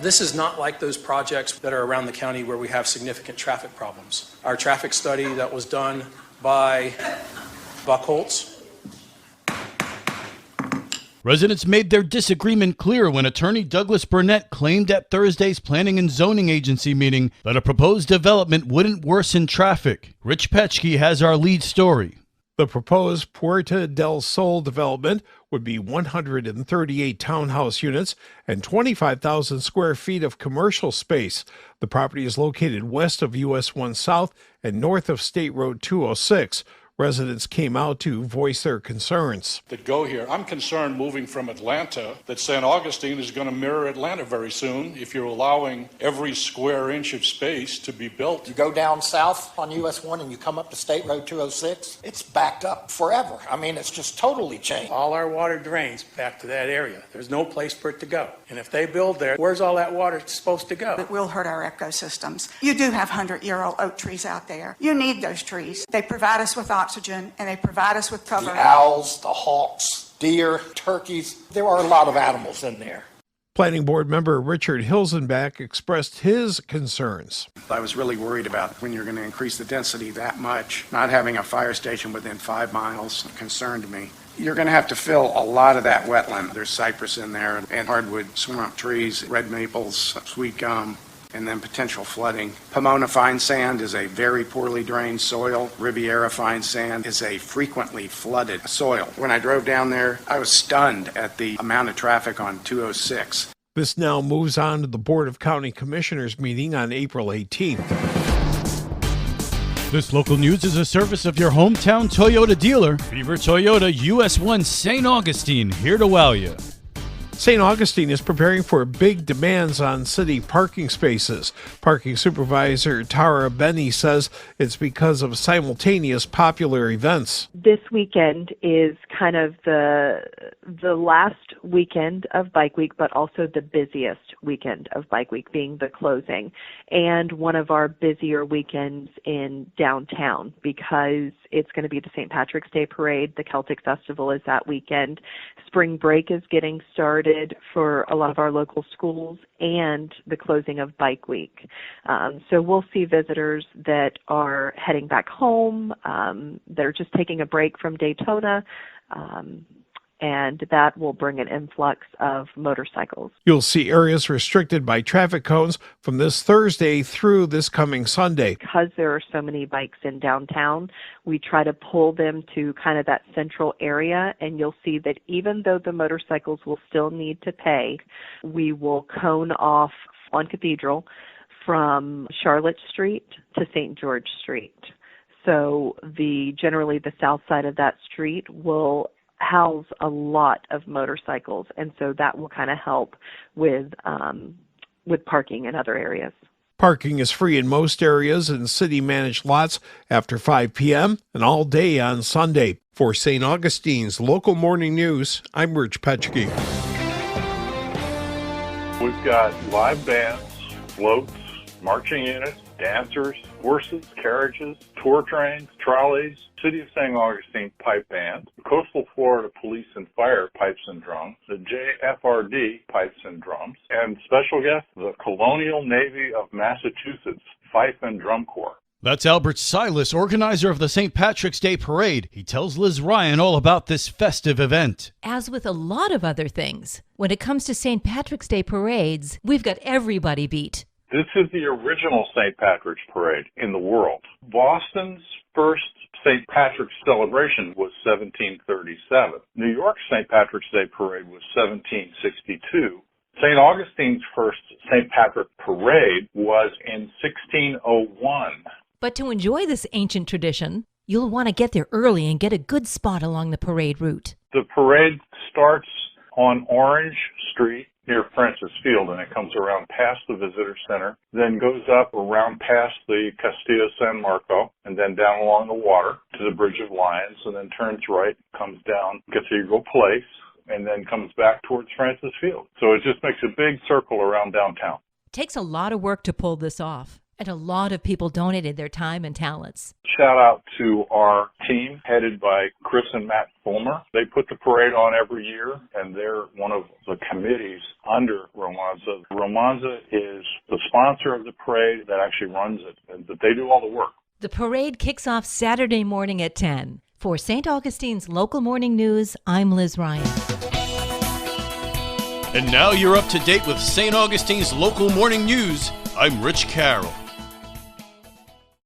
This is not like those projects that are around the county where we have significant traffic problems. Our traffic study that was done by Buckholtz. Residents made their disagreement clear when attorney Douglas Burnett claimed at Thursday's Planning and Zoning Agency meeting that a proposed development wouldn't worsen traffic. Rich Petchke has our lead story. The proposed Puerta del Sol development would be 138 townhouse units and 25,000 square feet of commercial space. The property is located west of US 1 South and north of State Road 206. Residents came out to voice their concerns. That go here. I'm concerned moving from Atlanta that St. Augustine is going to mirror Atlanta very soon if you're allowing every square inch of space to be built. You go down south on US 1 and you come up to State Road 206, it's backed up forever. I mean, it's just totally changed. All our water drains back to that area. There's no place for it to go. And if they build there, where's all that water supposed to go? It will hurt our ecosystems. You do have 100-year-old oak trees out there. You need those trees. They provide us with oxygen and they provide us with cover. The owls, the hawks, deer, turkeys, there are a lot of animals in there. Planning Board member Richard Hilsenbach expressed his concerns. I was really worried about when you're going to increase the density that much. Not having a fire station within 5 miles concerned me. You're going to have to fill a lot of that wetland. There's cypress in there and hardwood swamp trees, red maples, sweet gum, and then potential flooding. Pomona fine sand is a very poorly drained soil. Riviera fine sand is a frequently flooded soil. When I drove down there, I was stunned at the amount of traffic on 206. This now moves on to the Board of County Commissioners meeting on April 18th. This local news is a service of your hometown Toyota dealer, Beaver Toyota US 1 St. Augustine, here to wow you. St. Augustine is preparing for big demands on city parking spaces. Parking Supervisor Tara Benny says it's because of simultaneous popular events. This weekend is kind of the last weekend of Bike Week, but also the busiest weekend of Bike Week, being the closing, and one of our busier weekends in downtown because it's going to be the St. Patrick's Day Parade. The Celtic Festival is that weekend. Spring break is getting started for a lot of our local schools, and the closing of Bike Week. So we'll see visitors that are heading back home, that are just taking a break from Daytona, and that will bring an influx of motorcycles. You'll see areas restricted by traffic cones from this Thursday through this coming Sunday. Because there are so many bikes in downtown, we try to pull them to kind of that central area, and you'll see that even though the motorcycles will still need to pay, we will cone off on Cathedral from Charlotte Street to St. George Street. So generally the south side of that street will house a lot of motorcycles, and so that will kind of help with parking in other areas. Parking is free in most areas and city-managed lots after 5 p.m. and all day on Sunday. For St. Augustine's Local Morning News, I'm Rich Petchke. We've got live bands, floats, marching units, dancers, horses, carriages, tour trains, trolleys, City of St. Augustine Pipe Band, Coastal Florida Police and Fire Pipes and Drums, the JFRD Pipes and Drums, and special guest, the Colonial Navy of Massachusetts Fife and Drum Corps. That's Albert Silas, organizer of the St. Patrick's Day Parade. He tells Liz Ryan all about this festive event. As with a lot of other things, when it comes to St. Patrick's Day parades, we've got everybody beat. This is the original St. Patrick's Parade in the world. Boston's first St. Patrick's celebration was 1737. New York's St. Patrick's Day Parade was 1762. St. Augustine's first St. Patrick Parade was in 1601. But to enjoy this ancient tradition, you'll want to get there early and get a good spot along the parade route. The parade starts on Orange Street near Francis Field, and it comes around past the Visitor Center, then goes up around past the Castillo San Marco, and then down along the water to the Bridge of Lions, and then turns right, comes down Cathedral Place, and then comes back towards Francis Field. So it just makes a big circle around downtown. It takes a lot of work to pull this off. And a lot of people donated their time and talents. Shout out to our team headed by Chris and Matt Fulmer. They put the parade on every year, and they're one of the committees under Romanza. Romanza is the sponsor of the parade that actually runs it, and that they do all the work. The parade kicks off Saturday morning at 10. For St. Augustine's Local Morning News, I'm Liz Ryan. And now you're up to date with St. Augustine's Local Morning News. I'm Rich Carroll.